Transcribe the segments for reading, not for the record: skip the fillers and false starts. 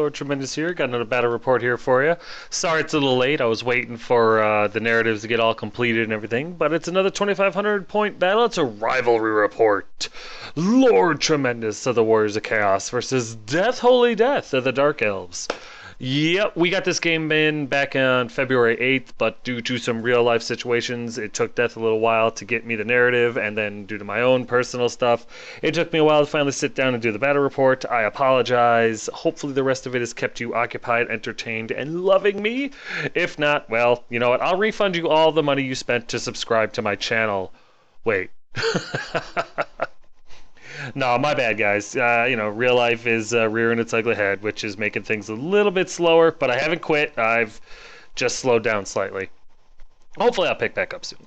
Lord Tremendous here. Got another battle report here for you. Sorry it's a little late. I was waiting for the narratives to get all completed and everything, but it's another 2,500 point battle. It's a rivalry report. Lord Tremendous of the Warriors of Chaos versus Death Holy Death of the Dark Elves. Yep, we got this game in back on February 8th, but due to some real-life situations, it took Death a little while to get me the narrative, and then due to my own personal stuff, it took me a while to finally sit down and do the battle report. I apologize. Hopefully the rest of it has kept you occupied, entertained, and loving me. If not, well, you know what? I'll refund you all the money you spent to subscribe to my channel. Wait. No, my bad, guys. Real life is rearing its ugly head, which is making things a little bit slower, but I haven't quit. I've just slowed down slightly. Hopefully I'll pick back up soon.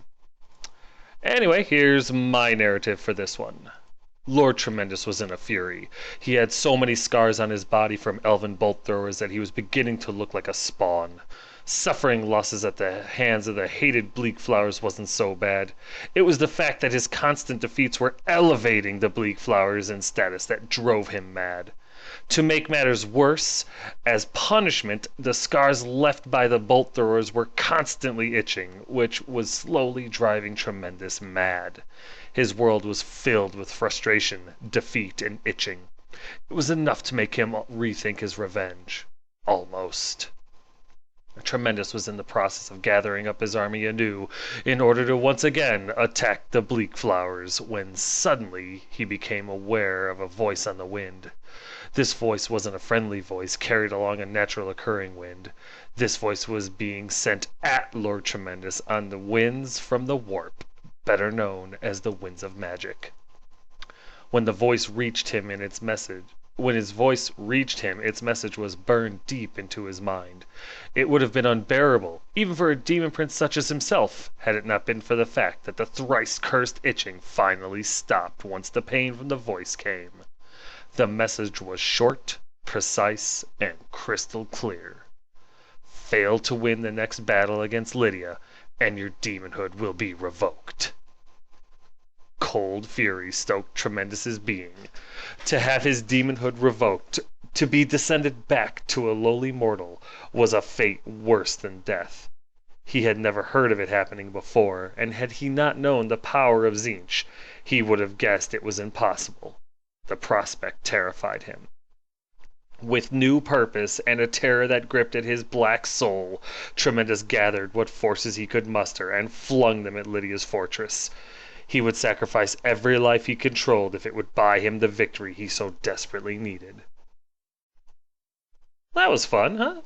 Anyway, here's my narrative for this one. Lord Tremendous was in a fury. He had so many scars on his body from elven bolt throwers that he was beginning to look like a spawn. Suffering losses at the hands of the hated bleak flowers wasn't so bad. It was the fact that his constant defeats were elevating the bleak flowers in status that drove him mad. To make matters worse, as punishment, the scars left by the bolt throwers were constantly itching, which was slowly driving Tremendous mad. His world was filled with frustration, defeat, and itching. It was enough to make him rethink his revenge. Almost. Tremendous was in the process of gathering up his army anew in order to once again attack the bleak flowers when suddenly he became aware of a voice on the wind. This voice wasn't a friendly voice carried along a natural occurring wind. This voice was being sent at Lord Tremendous on the winds from the warp, better known as the winds of magic. When his voice reached him, its message was burned deep into his mind. It would have been unbearable, even for a demon prince such as himself, had it not been for the fact that the thrice-cursed itching finally stopped once the pain from the voice came. The message was short, precise, and crystal clear. Fail to win the next battle against Lydia, and your demonhood will be revoked. Cold fury stoked Tremendous's being. To have his demonhood revoked, to be descended back to a lowly mortal, was a fate worse than death. He had never heard of it happening before, and had he not known the power of Tzeentch, he would have guessed it was impossible. The prospect terrified him. With new purpose and a terror that gripped at his black soul, Tremendous gathered what forces he could muster and flung them at Lydia's fortress. He would sacrifice every life he controlled if it would buy him the victory he so desperately needed. That was fun, huh?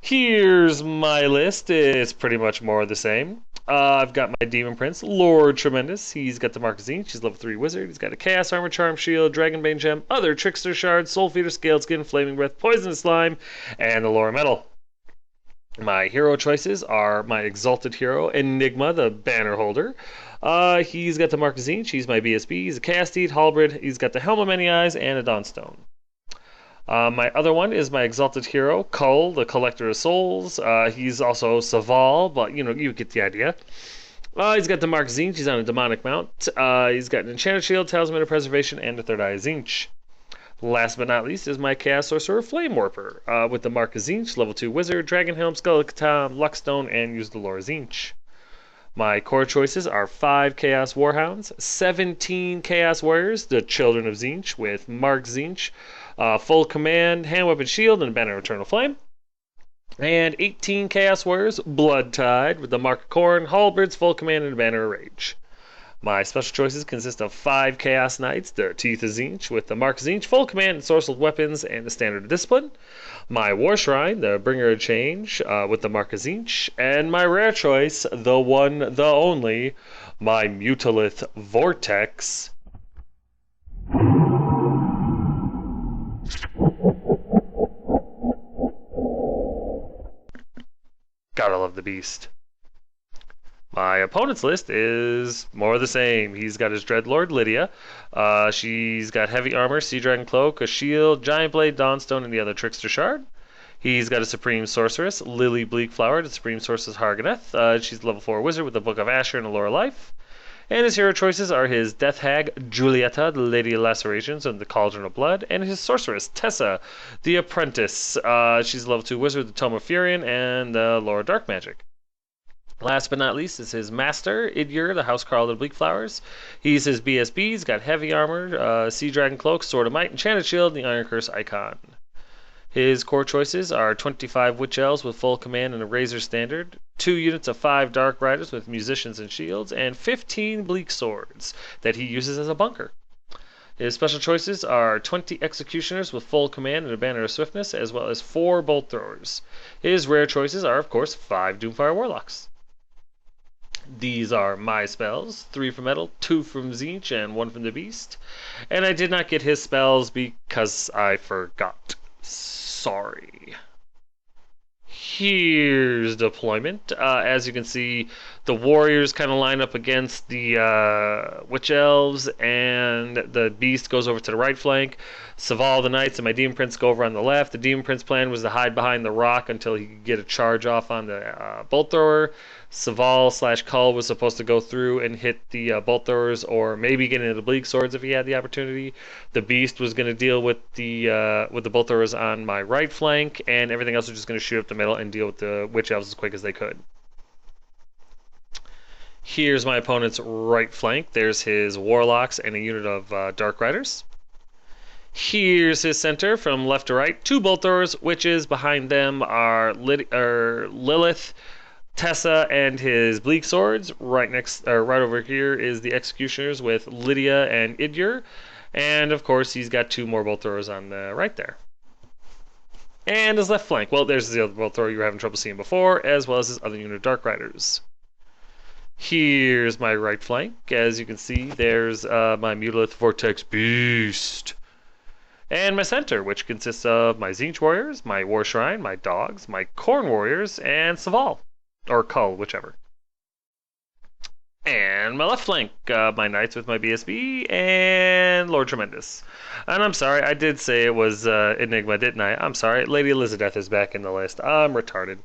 Here's my list. It's pretty much more of the same. I've got my Demon Prince, Lord Tremendous. He's got the Mark of Tzeentch. He's level 3 wizard. He's got a Chaos Armor, Charm Shield, Dragonbane Gem, other Trickster Shards, Soul Feeder, Scaled Skin, Flaming Breath, Poisonous Slime, and the Lore Metal. My hero choices are my Exalted Hero, Enigma, the Banner Holder. He's got the Mark of Tzeentch. He's my BSB. He's a Chaos Steed, Halberd. He's got the Helm of Many Eyes and a Dawnstone. My other one is my Exalted Hero, Kull, the Collector of Souls. He's also Saval, but you get the idea. He's got the Mark of Tzeentch. He's on a Demonic Mount. He's got an Enchanted Shield, Talisman of Preservation, and a Third Eye of Tzeentch. Last but not least is my Chaos Sorcerer, Flame Warper, with the Mark of Tzeentch, level 2 wizard, Dragon Helm, Skeleton, Luckstone, and use the Lore of Tzeentch. My core choices are 5 Chaos Warhounds, 17 Chaos Warriors, the Children of Tzeentch, with Mark Tzeentch, full command, hand weapon shield, and a banner of eternal flame. And 18 Chaos Warriors, Blood Tide, with the Mark of Khorne, Halberds, full command, and a banner of rage. My special choices consist of 5 Chaos Knights, the Teeth of Tzeentch, with the Mark of Tzeentch, full command, and sorcerer's weapons, and the Standard of Discipline. My War Shrine, the Bringer of Change, with the Mark of Tzeentch. And my rare choice, the one, the only, my Mutalith Vortex. Gotta love the beast. My opponent's list is more of the same. He's got his Dreadlord, Lydia. She's got heavy armor, Sea Dragon Cloak, a shield, Giant Blade, Dawnstone, and the other Trickster Shard. He's got a Supreme Sorceress, Lily Bleakflower, the Supreme Sorceress Harganeth. She's level 4 wizard with the Book of Asher and a Lore of Life. And his hero choices are his Death Hag, Julieta, the Lady of Lacerations and the Cauldron of Blood, and his Sorceress, Tessa, the Apprentice. She's a level 2 wizard, the Tome of Furion, and the Lore of Dark Magic. Last but not least is his master, Idyor, the Housecarl of the Bleak Flowers. He's his BSB, he's got heavy armor, Sea Dragon Cloak, Sword of Might, Enchanted Shield, and the Iron Curse icon. His core choices are 25 Witch Elves with full command and a Razor Standard, 2 units of 5 Dark Riders with Musicians and Shields, and 15 Bleak Swords that he uses as a bunker. His special choices are 20 Executioners with full command and a Banner of Swiftness, as well as 4 Bolt Throwers. His rare choices are, of course, 5 Doomfire Warlocks. These are my spells, 3 from Metal, 2 from Tzeentch, and 1 from the Beast. And I did not get his spells because I forgot. Sorry. Here's deployment. As you can see, the warriors kind of line up against the witch elves, and the beast goes over to the right flank. Saval the knights and my demon prince go over on the left. The demon prince plan was to hide behind the rock until he could get a charge off on the bolt thrower. Saval / Cull was supposed to go through and hit the bolt throwers, or maybe get into the bleak swords if he had the opportunity. The beast was going to deal with the bolt throwers on my right flank, and everything else was just going to shoot up the middle and deal with the witch elves as quick as they could. Here's my opponent's right flank. There's his warlocks and a unit of dark riders. Here's his center from left to right. 2 bolt throwers, witches. Behind them are Lilith, Tessa, and his bleak swords. Right over here is the executioners with Lydia and Idyor, and of course he's got 2 more bolt throwers on the right there. And his left flank, well, there's the other bolt thrower you were having trouble seeing before, as well as his other unit of dark riders. Here's my right flank. As you can see, there's my Mutalith Vortex Beast. And my center, which consists of my Tzeentch warriors, my War Shrine, my dogs, my Khorne warriors, and Saval. Or Cull, whichever. And my left flank, my knights with my BSB, and Lord Tremendous. And I'm sorry, I did say it was Enigma, didn't I? I'm sorry, Lady Elizabeth is back in the list. I'm retarded.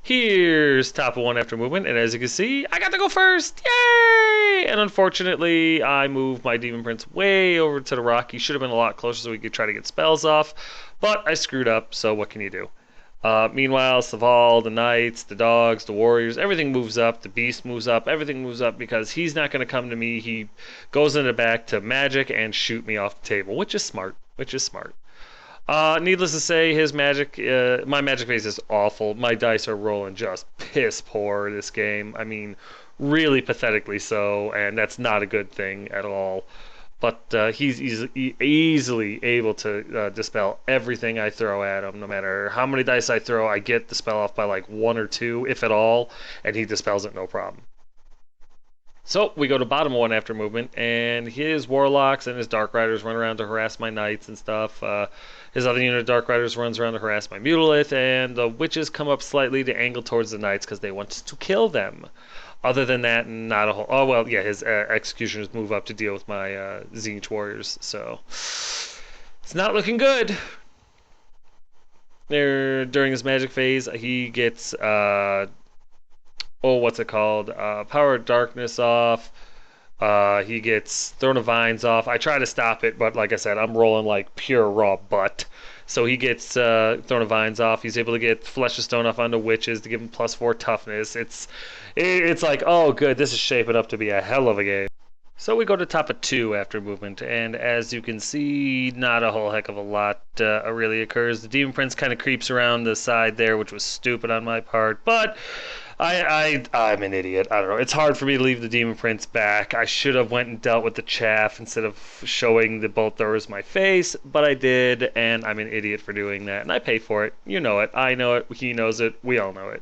Here's top of 1 after movement, and as you can see, I got to go first! Yay! And unfortunately, I moved my Demon Prince way over to the rock. He should have been a lot closer so we could try to get spells off, but I screwed up, so what can you do? Meanwhile, Saval, the knights, the dogs, the warriors, everything moves up. The beast moves up. Everything moves up because he's not going to come to me. He goes in the back to magic and shoot me off the table, which is smart. Needless to say, his magic, my magic phase is awful. My dice are rolling just piss poor this game. I mean, really pathetically so, and that's not a good thing at all. But he's easily able to dispel everything I throw at him. No matter how many dice I throw, I get the spell off by like 1 or 2, if at all, and he dispels it no problem. So we go to bottom 1 after movement, and his warlocks and his dark riders run around to harass my knights and stuff. His other unit of dark riders runs around to harass my Mutalith, and the witches come up slightly to angle towards the knights because they want to kill them. Other than that, not a whole... Oh, well, yeah, his executioners move up to deal with my Tzeentch warriors, so... It's not looking good. During his magic phase, he gets... what's it called? Power of Darkness off. He gets Throne of Vines off. I try to stop it, but like I said, I'm rolling like pure raw butt. So he gets Throne of Vines off. He's able to get Flesh of Stone off onto witches to give him +4 toughness. It's like, oh good, this is shaping up to be a hell of a game. So we go to top of 2 after movement, and as you can see, not a whole heck of a lot really occurs. The Demon Prince kind of creeps around the side there, which was stupid on my part, but I'm an idiot. I don't know. It's hard for me to leave the Demon Prince back. I should have went and dealt with the chaff instead of showing the bolt throwers my face, but I did, and I'm an idiot for doing that, and I pay for it. You know it. I know it. He knows it. We all know it.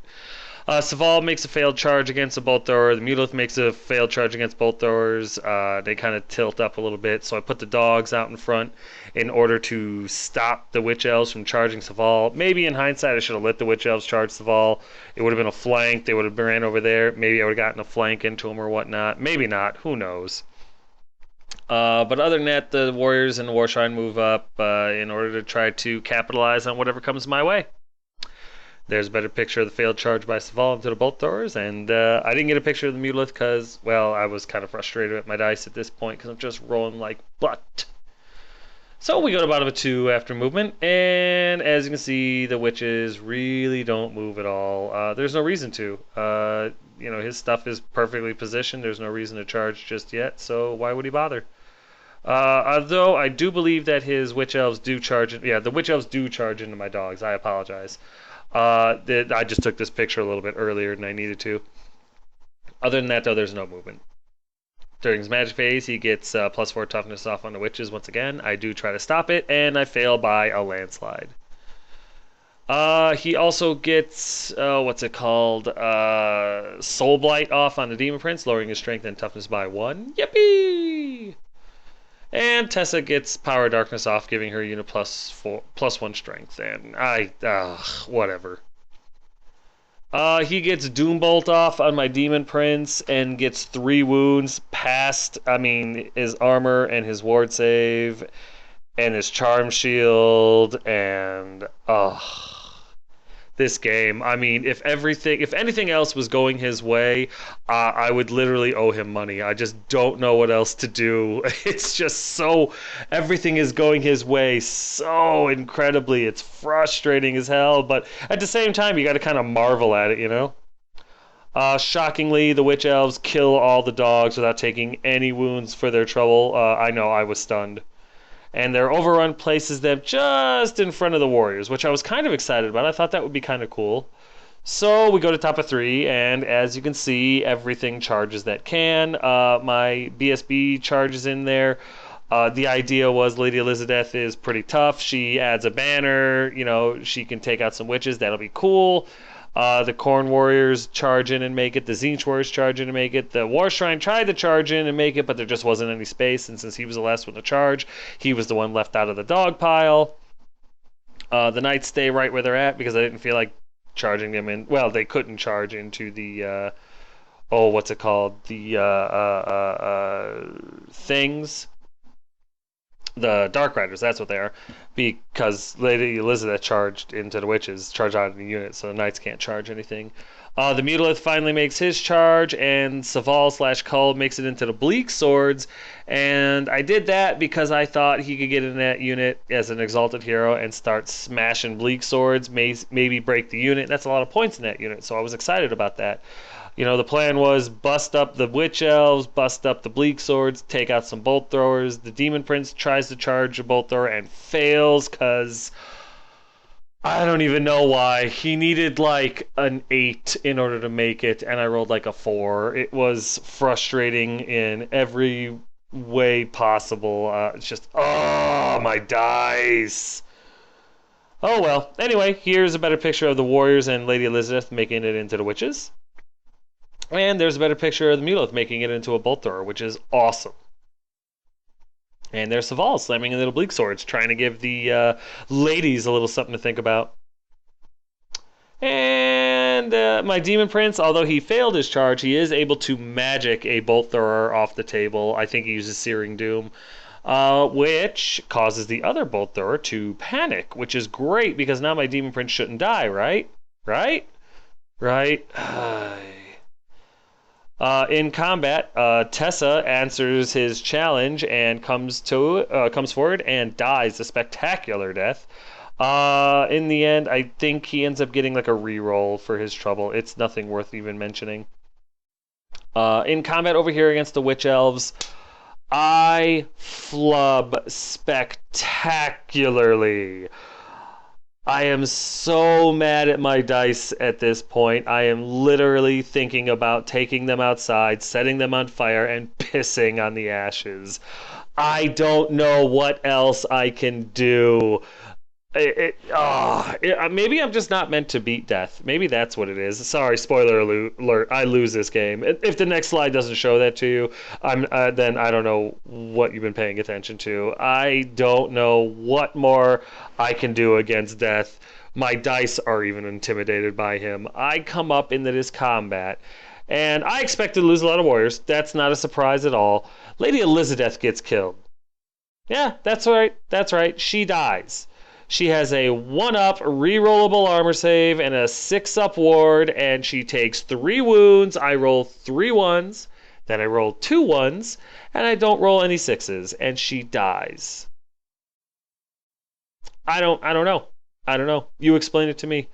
Saval makes a failed charge against a bolt thrower. The Mutalith makes a failed charge against bolt throwers. They kind of tilt up a little bit, so I put the dogs out in front in order to stop the Witch Elves from charging Saval. Maybe in hindsight I should have let the Witch Elves charge Saval. It would have been a flank. They would have ran over there. Maybe I would have gotten a flank into them or whatnot. Maybe not. Who knows? But other than that, the Warriors and the War Shrine move up in order to try to capitalize on whatever comes my way. There's a better picture of the failed charge by Saval into the bolt throwers, and I didn't get a picture of the Mutolith because, well, I was kind of frustrated with my dice at this point because I'm just rolling like butt. So we go to bottom of 2 after movement, and as you can see, the witches really don't move at all. There's no reason to. You know, his stuff is perfectly positioned. There's no reason to charge just yet, so why would he bother? Although I do believe that his witch elves do charge. Yeah, the witch elves do charge into my dogs. I apologize. I just took this picture a little bit earlier than I needed to. Other than that, though, there's no movement. During his magic phase, he gets +4 toughness off on the witches once again. I do try to stop it, and I fail by a landslide. He also gets, what's it called? Soul Blight off on the Demon Prince, lowering his strength and toughness by 1. Yippee! And Tessa gets Power Darkness off, giving her unit +1 strength. And whatever. He gets Doombolt off on my Demon Prince and gets 3 wounds past, his armor and his ward save and his charm shield and, this game. If anything else was going his way, I would literally owe him money. I just don't know what else to do. It's just everything is going his way so incredibly. It's frustrating as hell, but at the same time, you got to kind of marvel at it, you know? Shockingly, the Witch Elves kill all the dogs without taking any wounds for their trouble. I know, I was stunned. And their overrun places them just in front of the warriors, which I was kind of excited about. I thought that would be kind of cool. So we go to top of 3, and as you can see, everything charges that can. My BSB charges in there. The idea was Lady Elizabeth is pretty tough. She adds a banner. You know, she can take out some witches. That'll be cool. The Khorne Warriors charge in and make it. The Tzeentch Warriors charge in and make it. The War Shrine tried to charge in and make it, but there just wasn't any space. And since he was the last one to charge, he was the one left out of the dog pile. The Knights stay right where they're at because I didn't feel like charging them in. Well, they couldn't charge into the, what's it called? The things. The Dark Riders, that's what they are, because Lady Elizabeth charged into the witches, charged out of the unit, so the knights can't charge anything. The Mutolith finally makes his charge, and Saval/Cull makes it into the Bleak Swords, and I did that because I thought he could get in that unit as an Exalted Hero and start smashing Bleak Swords, maybe break the unit. That's a lot of points in that unit, so I was excited about that. You know, the plan was bust up the Witch Elves, bust up the Bleak Swords, take out some Bolt Throwers. The Demon Prince tries to charge a Bolt Thrower and fails because I don't even know why. He needed like an 8 in order to make it, and I rolled like a 4. It was frustrating in every way possible. It's just, my dice. Oh well. Anyway, here's a better picture of the Warriors and Lady Elizabeth making it into the Witches. And there's a better picture of the Mutolith making it into a Bolt Thrower, which is awesome. And there's Saval slamming into the Bleak Swords, trying to give the ladies a little something to think about. And my Demon Prince, although he failed his charge, he is able to magic a Bolt Thrower off the table. I think he uses Searing Doom, which causes the other Bolt Thrower to panic, which is great because now my Demon Prince shouldn't die, right? Right? In combat, Tessa answers his challenge and comes forward and dies a spectacular death. In the end, I think he ends up getting like a reroll for his trouble. It's nothing worth even mentioning. In combat over here against the Witch Elves, I flub spectacularly. I am so mad at my dice at this point. I am literally thinking about taking them outside, setting them on fire, and pissing on the ashes. I don't know what else I can do. Maybe I'm just not meant to beat death. Maybe that's what it is. Sorry, spoiler alert. I lose this game. If the next slide doesn't show that to you, then I don't know what you've been paying attention to. I don't know what more I can do against death. My dice are even intimidated by him. I come up into this combat, and I expected to lose a lot of warriors. That's not a surprise at all. Lady Elizabeth gets killed. Yeah, that's right. She dies. She has a 1-up rerollable armor save and a 6-up ward, and she takes 3 wounds. I roll 3 ones, then I roll 2 ones, and I don't roll any 6s, and she dies. I don't know. I don't know. You explain it to me.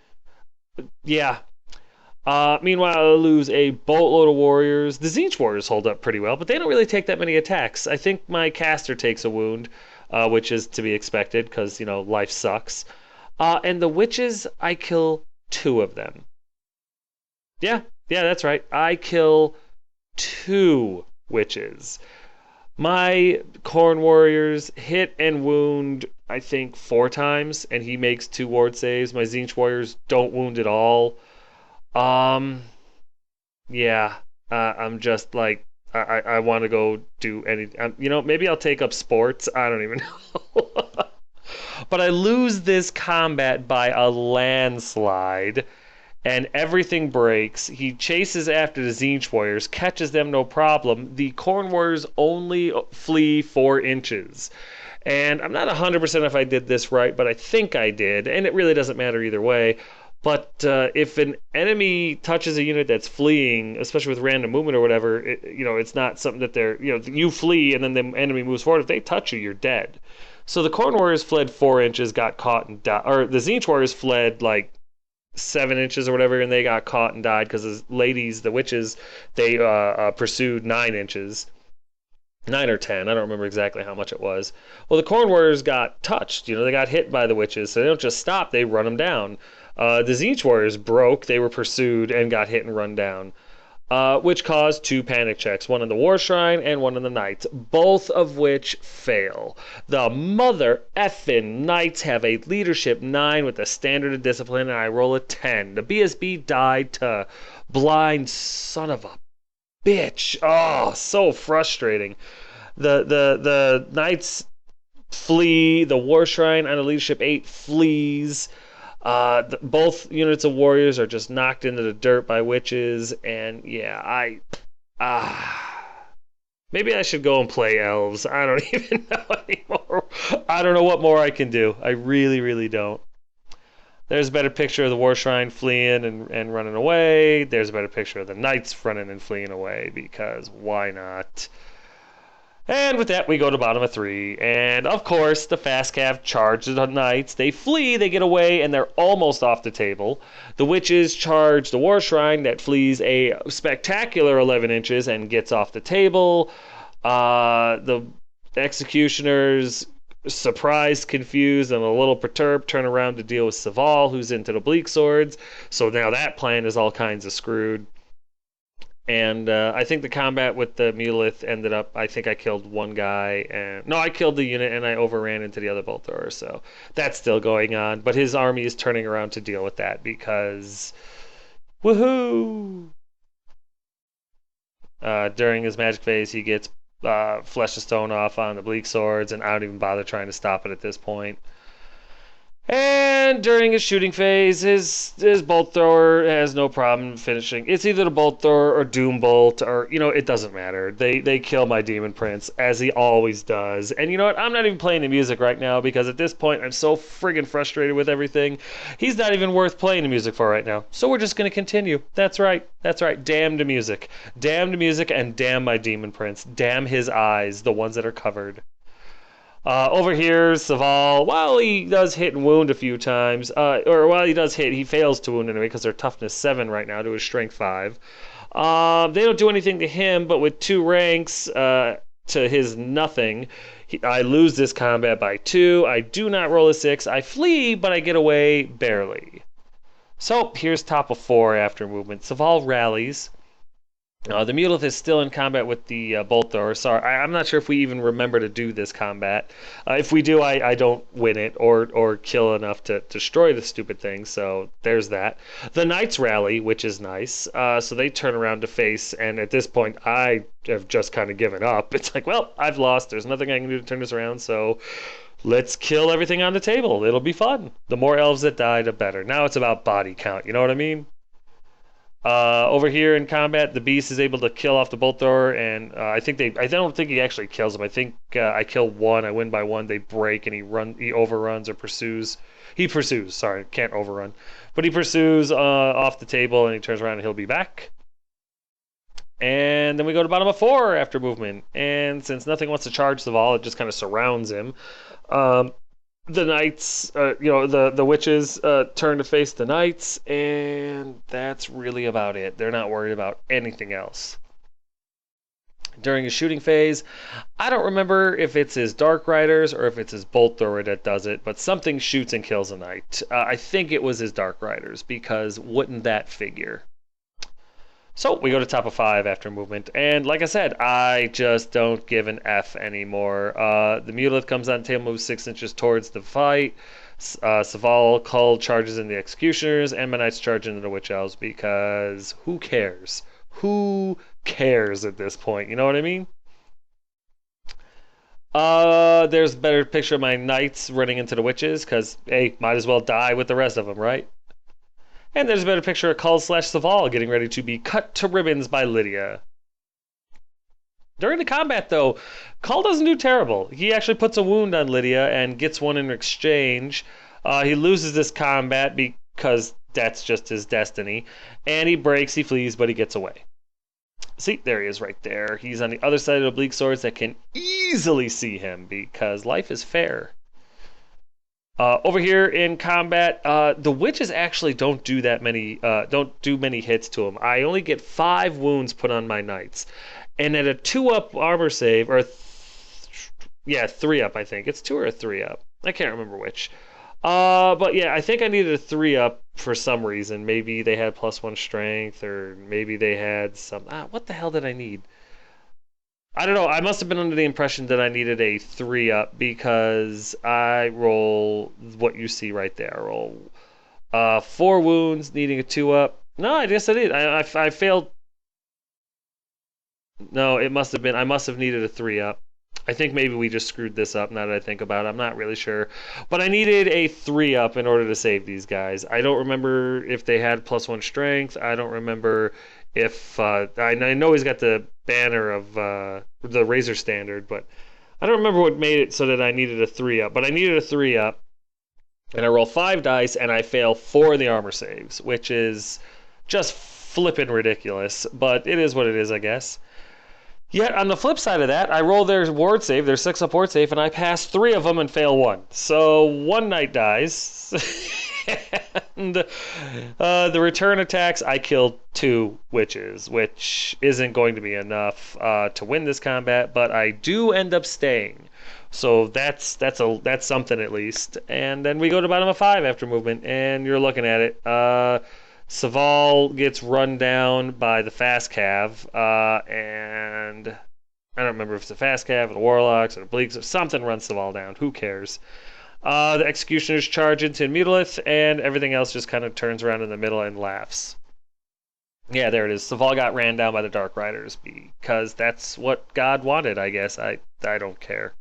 Yeah. Meanwhile, I lose a boatload of warriors. The Tzeentch warriors hold up pretty well, but they don't really take that many attacks. I think my caster takes a wound, which is to be expected because, you know, life sucks. And the witches, I kill 2 of them. Yeah, that's right. I kill 2 witches. My Corn Warriors hit and wound, I think, 4 times, and he makes 2 ward saves. My Tzeentch Warriors don't wound at all. Yeah, I'm just like, I want to go do any, you know, maybe I'll take up sports. I don't even know. But I lose this combat by a landslide, and everything breaks. He chases after the Tzeentch Warriors, catches them no problem. The Corn Warriors only flee 4 inches. And I'm not 100% if I did this right, but I think I did, and it really doesn't matter either way. But if an enemy touches a unit that's fleeing, especially with random movement or whatever, you know, it's not something that they're, you know, you flee and then the enemy moves forward. If they touch you, you're dead. So the Corn Warriors fled 4 inches, got caught and died. Or the Tzeentch Warriors fled like 7 inches or whatever, and they got caught and died because the ladies, the witches, they pursued 9 inches. 9 or 10, I don't remember exactly how much it was. Well, the Corn Warriors got touched, you know, they got hit by the witches, so they don't just stop, they run them down. The Tzeentch Warriors broke, they were pursued and got hit and run down, which caused 2 panic checks, one on the War Shrine and one on the Knights, both of which fail. The mother effing Knights have a leadership 9 with a standard of discipline, and I roll a 10. The BSB died to blind son of a bitch. Oh, so frustrating. The Knights flee. The War Shrine on a leadership 8 flees. Both units of warriors are just knocked into the dirt by witches, and yeah, maybe I should go and play Elves. I don't even know anymore. I don't know what more I can do. I really don't. There's a better picture of the War Shrine fleeing and running away. There's a better picture of the Knights running and fleeing away, because why not? And with that, we go to bottom of 3. And of course, the fast cav charges the Knights. They flee, they get away, and they're almost off the table. The witches charge the War Shrine that flees a spectacular 11 inches and gets off the table. The executioners, surprised, confused, and a little perturbed, turn around to deal with Saval, who's into the bleak swords. So now that plan is all kinds of screwed. And I think the combat with the Mulith ended up, I think I killed one guy, and no, I killed the unit and I overran into the other bolt thrower, so that's still going on. But his army is turning around to deal with that because, woohoo! During his magic phase, he gets Flesh of Stone off on the bleak swords, and I don't even bother trying to stop it at this point. And during his shooting phase, his bolt thrower has no problem finishing. It's either the bolt thrower or Doom Bolt, or, you know, it doesn't matter. They kill my Demon Prince, as he always does. And you know what? I'm not even playing the music right now, because at this point, I'm so friggin' frustrated with everything. He's not even worth playing the music for right now. So we're just going to continue. That's right. That's right. Damn the music. Damn the music, and damn my Demon Prince. Damn his eyes, the ones that are covered. Over here, Saval, while he does hit and wound a few times, or while he does hit, he fails to wound anyway because they're toughness 7 right now to his strength 5. They don't do anything to him, but with 2 ranks to his nothing, I lose this combat by 2. I do not roll a 6. I flee, but I get away barely. So here's top of 4 after movement. Saval rallies. The Mulith is still in combat with the bolt thrower. Sorry, I'm not sure if we even remember to do this combat. If we do, I don't win it or kill enough to destroy the stupid thing, so there's that. The Knights rally, which is nice, so they turn around to face, and at this point, I have just kind of given up. It's like, well, I've lost. There's nothing I can do to turn this around, so let's kill everything on the table. It'll be fun. The more elves that die, the better. Now it's about body count, you know what I mean? Over here in combat, the beast is able to kill off the bolt thrower, and I don't think he actually kills him. I think I kill one, I win by one. They break, and he overruns or pursues. He pursues. Sorry, can't overrun, but he pursues off the table, and he turns around and he'll be back. And then we go to bottom of 4 after movement, and since nothing wants to charge Saval, it just kind of surrounds him. The knights, the witches turn to face the knights, and that's really about it. They're not worried about anything else. During his shooting phase, I don't remember if it's his Dark Riders or if it's his Bolt Thrower that does it, but something shoots and kills a knight. I think it was his Dark Riders, because wouldn't that figure? So we go to top of 5 after movement, and like I said, I just don't give an F anymore. The Muleth comes on the table, moves 6 inches towards the fight. Saval Cull charges in the Executioners, and my Knights charge into the Witch Elves, because who cares? Who cares at this point? You know what I mean? There's a better picture of my Knights running into the Witches, because, hey, might as well die with the rest of them, right? And there's a better picture of Cull/Saval getting ready to be cut to ribbons by Lydia. During the combat, though, Cull doesn't do terrible. He actually puts a wound on Lydia and gets one in exchange. He loses this combat because that's just his destiny. And he breaks, he flees, but he gets away. See, there he is right there. He's on the other side of the Bleak Swords that can easily see him because life is fair. Over here in combat, the witches actually don't do many hits to him. I only get 5 wounds put on my knights, and at a 2-up armor save, or 3-up, I think it's 2 or a 3-up. I can't remember which. But yeah, I think I needed a 3-up for some reason. Maybe they had +1 strength, or maybe they had some. What the hell did I need? I don't know. I must have been under the impression that I needed a 3-up because I roll what you see right there. I roll 4 wounds, needing a 2-up. No, I guess I did. I failed. No, it must have been. I must have needed a 3-up. I think maybe we just screwed this up now that I think about it. I'm not really sure. But I needed a 3-up in order to save these guys. I don't remember if they had +1 strength. I don't remember if I know he's got the banner of the Razor Standard, but I don't remember what made it so that I needed a 3-up. But I needed a 3-up, and I roll 5 dice, and I fail 4 of the armor saves, which is just flippin' ridiculous. But it is what it is, I guess. Yet on the flip side of that, I roll their ward save, their 6-up ward save, and I pass 3 of them and fail 1. So 1 knight dies. And the return attacks, I killed 2 witches, which isn't going to be enough to win this combat, but I do end up staying. So that's something at least. And then we go to bottom of 5 after movement, and you're looking at it. Saval gets run down by the fast cav, and I don't remember if it's the fast cav or the warlocks or the bleaks or something runs Saval down. Who cares? The executioners charge into Mutilith, and everything else just kind of turns around in the middle and laughs. Yeah, there it is. Saval got ran down by the Dark Riders because that's what God wanted, I guess. I don't care.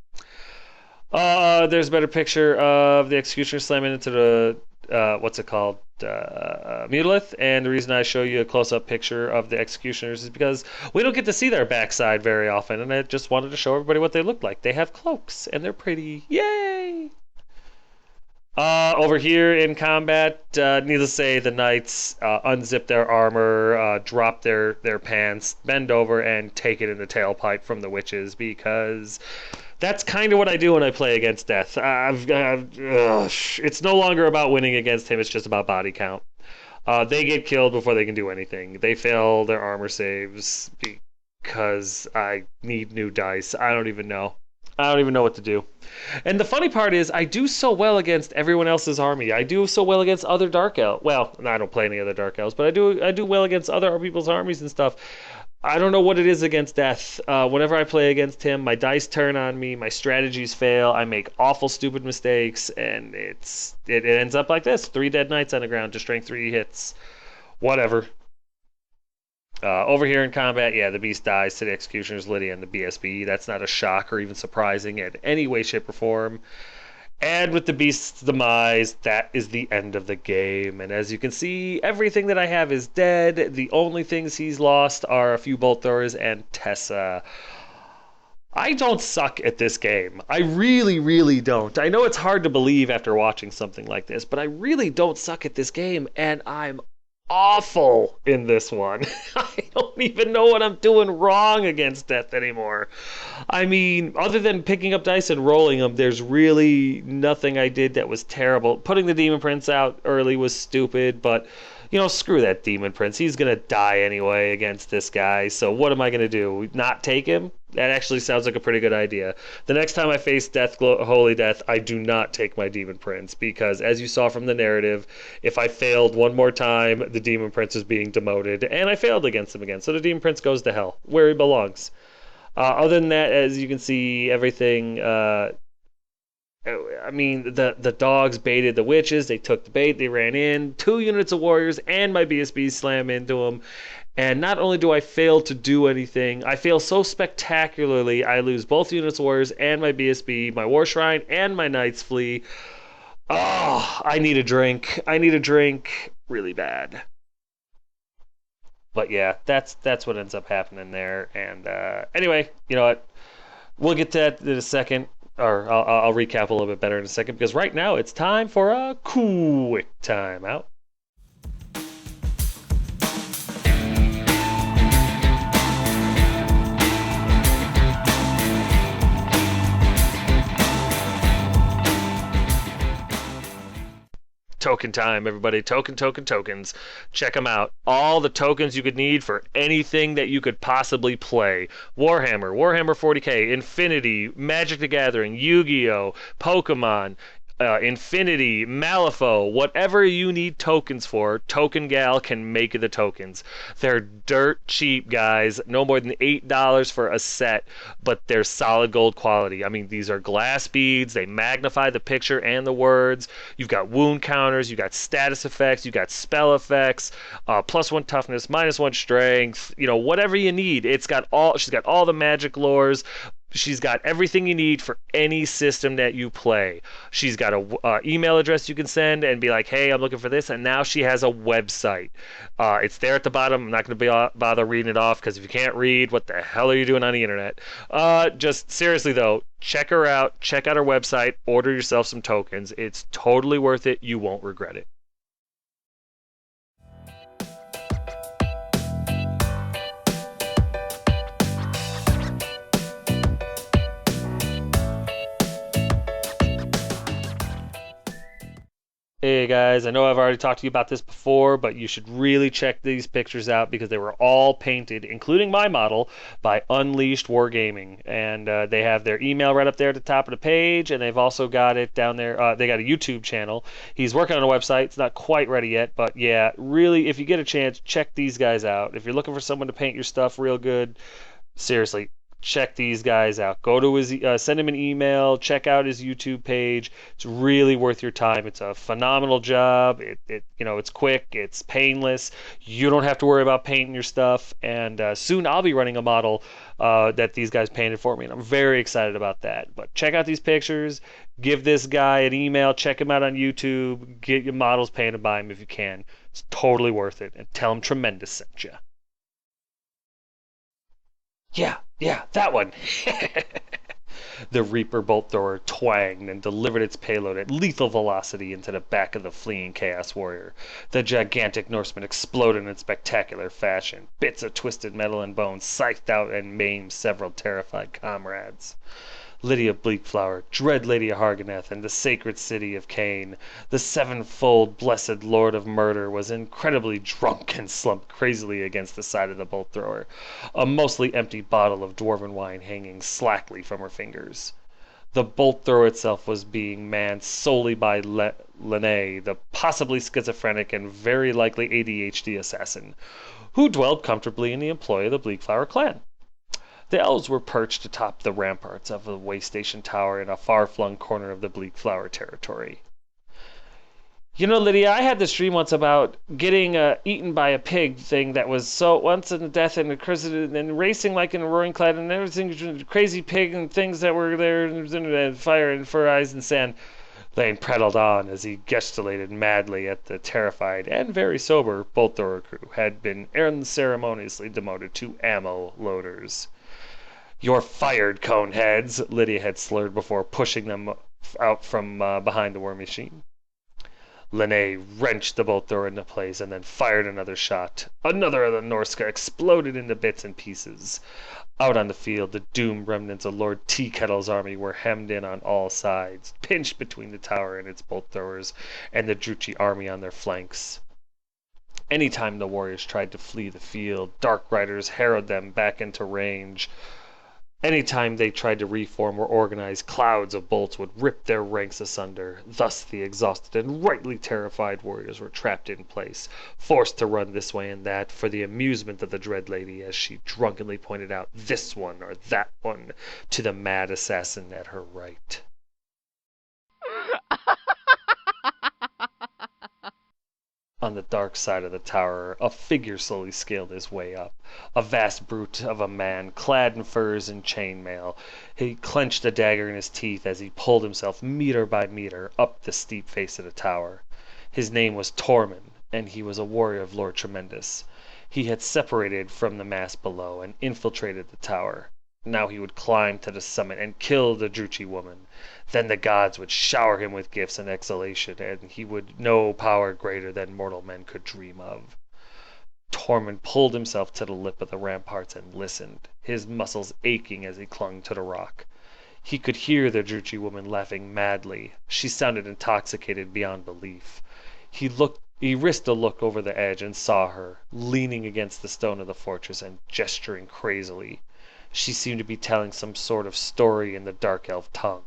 There's a better picture of the executioner slamming into the Mutilith, and the reason I show you a close-up picture of the executioners is because we don't get to see their backside very often, and I just wanted to show everybody what they look like. They have cloaks, and they're pretty. Yay! Over here in combat, needless to say, the knights unzip their armor, drop their pants, bend over, and take it in the tailpipe from the witches, because that's kind of what I do when I play against Death. It's no longer about winning against him, it's just about body count. They get killed before they can do anything. They fail their armor saves because I need new dice. I don't even know what to do. And the funny part is, I do so well against everyone else's army. I do so well against other Dark Elves. Well, I don't play any other Dark Elves, but I do well against other people's armies and stuff. I don't know what it is against Death. Whenever I play against him, my dice turn on me, my strategies fail, I make awful, stupid mistakes, and it ends up like this. 3 dead knights on the ground to strength 3 hits. Whatever. Over here in combat, yeah, the beast dies to the executioners, Lydia, and the BSB. That's not a shock or even surprising in any way, shape, or form. And with the beast's demise, that is the end of the game. And as you can see, everything that I have is dead. The only things he's lost are a few bolt throwers and Tessa. I don't suck at this game. I really, really don't. I know it's hard to believe after watching something like this, but I really don't suck at this game, and I'm awful in this one. I don't even know what I'm doing wrong against death anymore. I mean, other than picking up dice and rolling them, there's really nothing I did that was terrible. Putting the Demon Prince out early was stupid, but screw that Demon Prince. He's going to die anyway against this guy. So what am I going to do? Not take him? That actually sounds like a pretty good idea. The next time I face Holy Death, I do not take my Demon Prince because, as you saw from the narrative, if I failed one more time, the Demon Prince is being demoted, and I failed against him again. So the Demon Prince goes to hell, where he belongs. Other than that, as you can see, everything... I mean, the dogs baited the witches. They took the bait. They ran in. 2 units of warriors and my BSB slam into them. And not only do I fail to do anything, I fail so spectacularly, I lose both units of warriors and my BSB, my war shrine, and my knights flee. Oh, I need a drink. I need a drink really bad. But yeah, that's what ends up happening there. And anyway, you know what? We'll get to that in a second. Or I'll recap a little bit better in a second, because right now it's time for a quick timeout. Token time, everybody. Tokens. Check them out. All the tokens you could need for anything that you could possibly play. Warhammer 40k, Infinity, Magic the Gathering, Yu-Gi-Oh, Pokemon, Infinity, Malifaux, whatever you need tokens for, Token Gal can make the tokens. They're dirt cheap, guys. No more than $8 for a set, but they're solid gold quality. I mean, these are glass beads. They magnify the picture and the words. You've got wound counters. You've got status effects. You've got spell effects. +1 toughness, -1 strength. Whatever you need. She's got all the magic lores. She's got everything you need for any system that you play. She's got a email address you can send and be like, hey, I'm looking for this. And now she has a website. It's there at the bottom. I'm not going to bother reading it off, because if you can't read, what the hell are you doing on the internet? Just seriously, though, check her out. Check out her website. Order yourself some tokens. It's totally worth it. You won't regret it. Hey guys, I know I've already talked to you about this before, but you should really check these pictures out because they were all painted, including my model, by Unleashed Wargaming. And they have their email right up there at the top of the page, and they've also got it down there. They got a YouTube channel. He's working on a website. It's not quite ready yet, but yeah, really, if you get a chance, check these guys out. If you're looking for someone to paint your stuff real good, seriously, check these guys out. Go to his, send him an email, check out his YouTube page. It's really worth your time. It's a phenomenal job. It's quick, it's painless. You don't have to worry about painting your stuff. And soon I'll be running a model that these guys painted for me, and I'm very excited about that. But check out these pictures. Give this guy an email. Check him out on YouTube. Get your models painted by him if you can. It's totally worth it. And tell him Tremendous sent you. Yeah, that one. The Reaper bolt thrower twanged and delivered its payload at lethal velocity into the back of the fleeing Chaos Warrior. The gigantic Norseman exploded in spectacular fashion. Bits of twisted metal and bone scythed out and maimed several terrified comrades. Lydia Bleakflower, dread Lady of Harganeth, and the sacred city of Cain, the sevenfold blessed Lord of Murder, was incredibly drunk and slumped crazily against the side of the bolt thrower, a mostly empty bottle of dwarven wine hanging slackly from her fingers. The bolt thrower itself was being manned solely by Lene, the possibly schizophrenic and very likely ADHD assassin, who dwelled comfortably in the employ of the Bleakflower clan. The elves were perched atop the ramparts of the way station tower in a far-flung corner of the Bleakflower territory. Lydia, I had this dream once about getting eaten by a pig thing that was so once in death and and racing like in a roaring cloud and everything, crazy pig and things that were there and fire and fur eyes and sand. Lane prattled on as he gesticulated madly at the terrified and very sober bolt thrower crew had been unceremoniously demoted to ammo loaders. "You're fired, coneheads," Lydia had slurred before pushing them out from behind the war machine. Linné wrenched the bolt thrower into place and then fired another shot. Another of the Norska exploded into bits and pieces. Out on the field, the doomed remnants of Lord Teakettle's army were hemmed in on all sides, pinched between the tower and its bolt throwers and the Druchi army on their flanks. Any time the warriors tried to flee the field, dark riders harrowed them back into range. Any time they tried to reform or organize, clouds of bolts would rip their ranks asunder. Thus the exhausted and rightly terrified warriors were trapped in place, forced to run this way and that, for the amusement of the dread lady, as she drunkenly pointed out this one or that one to the mad assassin at her right. On the dark side of the tower, a figure slowly scaled his way up. A vast brute of a man, clad in furs and chainmail. He clenched a dagger in his teeth as he pulled himself meter by meter up the steep face of the tower. His name was Tormund, and he was a warrior of Lord Tremendous. He had separated from the mass below and infiltrated the tower. Now he would climb to the summit and kill the Druchi woman. Then the gods would shower him with gifts and exhalation, and he would know power greater than mortal men could dream of. Tormund pulled himself to the lip of the ramparts and listened, his muscles aching as he clung to the rock. He could hear the Druchi woman laughing madly. She sounded intoxicated beyond belief. He risked a look over the edge and saw her, leaning against the stone of the fortress and gesturing crazily. She seemed to be telling some sort of story in the dark elf tongue.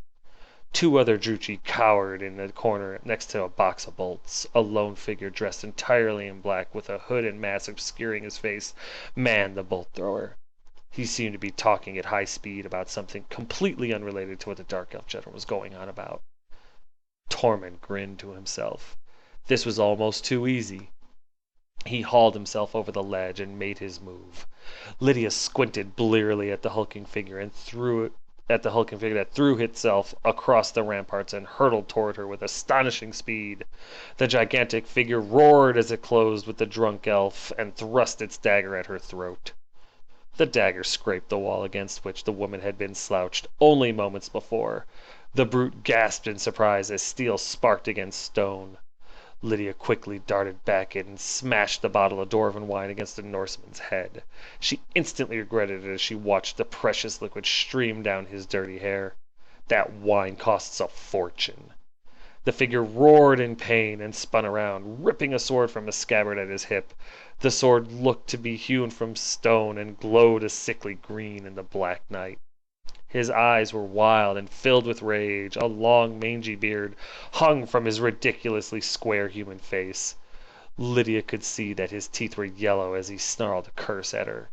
Two other Druchi cowered in the corner next to a box of bolts. A lone figure dressed entirely in black, with a hood and mask obscuring his face, manned the bolt thrower. He seemed to be talking at high speed about something completely unrelated to what the dark elf general was going on about. Tormund grinned to himself. This was almost too easy. He hauled himself over the ledge and made his move. Lydia squinted blearily at the hulking figure that threw itself across the ramparts and hurtled toward her with astonishing speed. The gigantic figure roared as it closed with the drunk elf and thrust its dagger at her throat. The dagger scraped the wall against which the woman had been slouched only moments before. The brute gasped in surprise as steel sparked against stone. Lydia quickly darted back in and smashed the bottle of dwarven wine against the Norseman's head. She instantly regretted it as she watched the precious liquid stream down his dirty hair. That wine costs a fortune. The figure roared in pain and spun around, ripping a sword from a scabbard at his hip. The sword looked to be hewn from stone and glowed a sickly green in the black night. His eyes were wild and filled with rage. A long, mangy beard hung from his ridiculously square human face. Lydia could see that his teeth were yellow as he snarled a curse at her.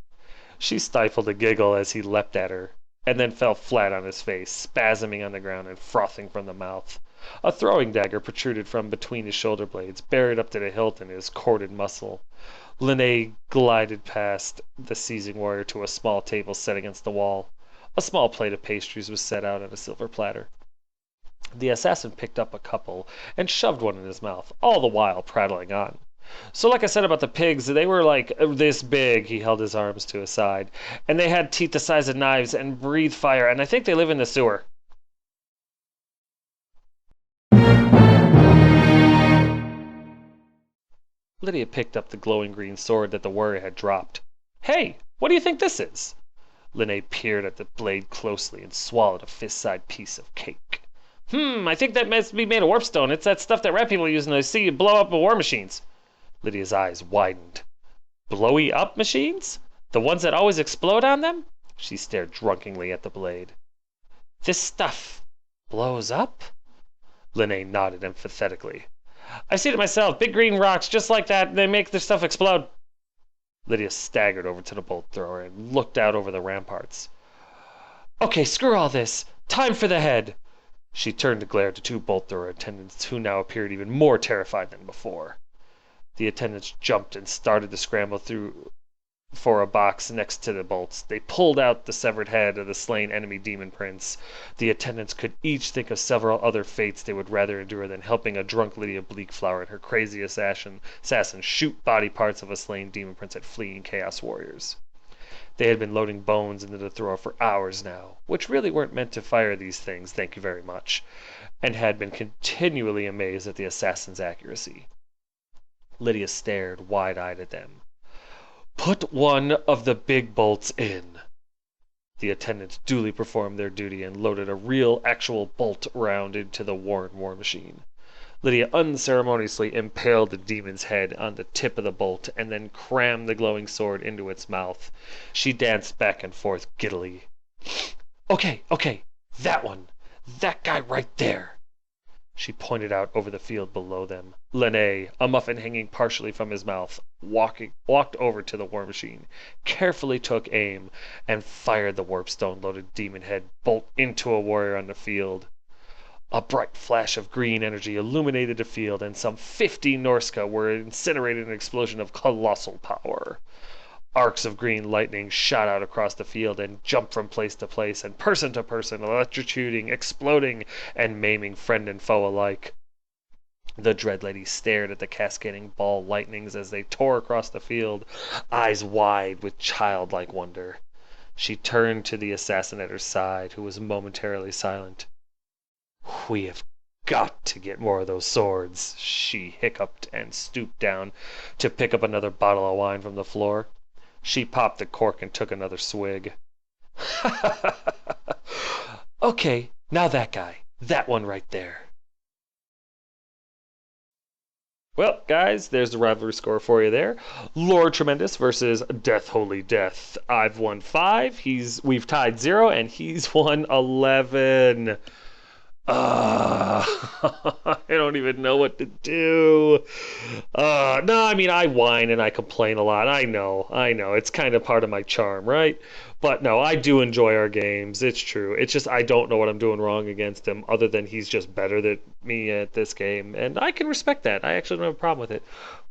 She stifled a giggle as he leapt at her, and then fell flat on his face, spasming on the ground and frothing from the mouth. A throwing dagger protruded from between his shoulder blades, buried up to the hilt in his corded muscle. Linné glided past the seizing warrior to a small table set against the wall. A small plate of pastries was set out on a silver platter. The assassin picked up a couple and shoved one in his mouth, all the while prattling on. "So like I said about the pigs, they were like this big," he held his arms to his side, "and they had teeth the size of knives and breathe fire, and I think they live in the sewer." Lydia picked up the glowing green sword that the warrior had dropped. "Hey, what do you think this is?" Linné peered at the blade closely and swallowed a fist-sized piece of cake. I think that must be made of warpstone. It's that stuff that rat people use in the sea to blow up war machines." Lydia's eyes widened. "Blowy up machines? The ones that always explode on them?" She stared drunkenly at the blade. "This stuff blows up?" Linné nodded emphatically. "I've seen it myself. Big green rocks just like that, they make their stuff explode." Lydia staggered over to the bolt thrower and looked out over the ramparts. "Okay, screw all this. Time for the head." She turned to glare at the two bolt thrower attendants, who now appeared even more terrified than before. The attendants jumped and started to scramble through for a box next to the bolts. They pulled out the severed head of the slain enemy demon prince. The attendants could each think of several other fates they would rather endure than helping a drunk Lydia Bleakflower and her crazy assassin shoot body parts of a slain demon prince at fleeing chaos warriors. They had been loading bones into the thrower for hours now, which really weren't meant to fire these things, thank you very much, and had been continually amazed at the assassin's accuracy. Lydia stared wide-eyed at them. "Put one of the big bolts in." The attendants duly performed their duty and loaded a real, actual bolt round into the worn war machine. Lydia unceremoniously impaled the demon's head on the tip of the bolt and then crammed the glowing sword into its mouth. She danced back and forth giddily. Okay, that one. That guy right there." She pointed out over the field below them. Lene, a muffin hanging partially from his mouth, walked over to the war machine, carefully took aim, and fired the warpstone-loaded demon head bolt into a warrior on the field. A bright flash of green energy illuminated the field, and some 50 Norska were incinerated in an explosion of colossal power. Arcs of green lightning shot out across the field and jumped from place to place and person to person, electrocuting, exploding, and maiming friend and foe alike. The Dread Lady stared at the cascading ball lightnings as they tore across the field, eyes wide with childlike wonder. She turned to the assassin at her side, who was momentarily silent. "We have got to get more of those swords," she hiccuped and stooped down to pick up another bottle of wine from the floor. She popped the cork and took another swig. "Okay, now that guy. That one right there." Well, guys, there's the rivalry score for you there. Lord Tremendous versus Death Holy Death. I've won 5. We've tied 0, and he's won 11. I don't even know what to do. No, I mean, I whine and I complain a lot. I know. It's kind of part of my charm, right? But no, I do enjoy our games. It's true. It's just I don't know what I'm doing wrong against him, other than he's just better than me at this game. And I can respect that. I actually don't have a problem with it.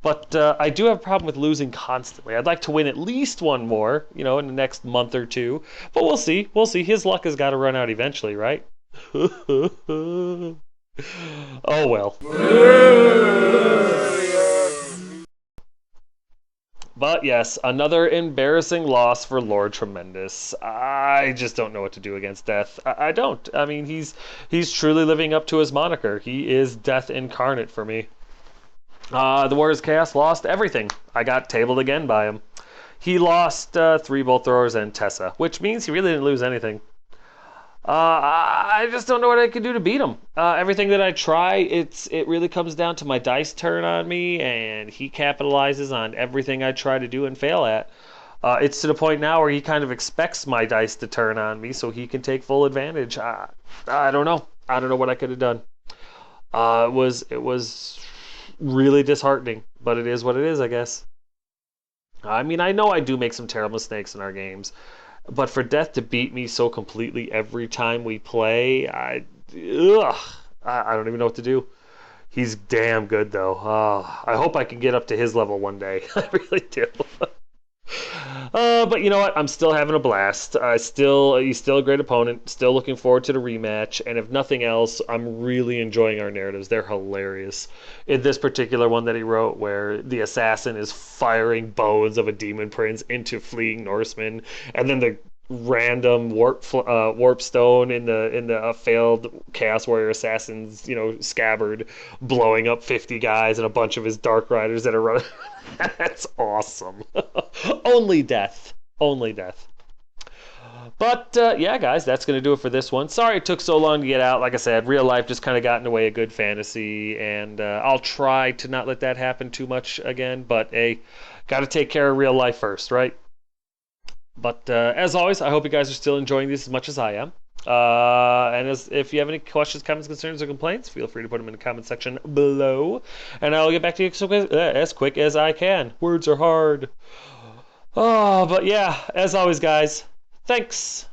But I do have a problem with losing constantly. I'd like to win at least one more, in the next month or two. But we'll see. His luck has got to run out eventually, right? Oh well. But yes, another embarrassing loss for Lord Tremendous. I just don't know what to do against Death. I don't. I mean, he's truly living up to his moniker. He is Death incarnate for me. The Warriors Chaos lost everything. I got tabled again by him. He lost 3 bolt throwers and Tessa, which means he really didn't lose anything. I just don't know what I can do to beat him. Everything that I try, it really comes down to my dice turn on me, and he capitalizes on everything I try to do and fail at. It's to the point now where he kind of expects my dice to turn on me so he can take full advantage. I don't know. I don't know what I could have done. It was really disheartening, but it is what it is, I guess. I mean, I know I do make some terrible mistakes in our games. But for Death to beat me so completely every time we play, I don't even know what to do. He's damn good, though. I hope I can get up to his level one day. I really do. But you know what? I'm still having a blast. He's still a great opponent. Still looking forward to the rematch. And if nothing else, I'm really enjoying our narratives. They're hilarious. In this particular one that he wrote, where the assassin is firing bones of a demon prince into fleeing Norsemen, and then the random warp stone in the failed Chaos Warrior assassin's scabbard blowing up 50 guys and a bunch of his Dark Riders that are running. That's awesome. Only Death. But yeah, guys, that's going to do it for this one. Sorry it took so long to get out. Like I said, real life just kind of got in the way of good fantasy, and I'll try to not let that happen too much again. But hey, got to take care of real life first, right? But as always, I hope you guys are still enjoying this as much as I am. And if you have any questions, comments, concerns, or complaints, feel free to put them in the comment section below, and I'll get back to you as quick as I can. Words are hard. Oh, but yeah, as always, guys, thanks.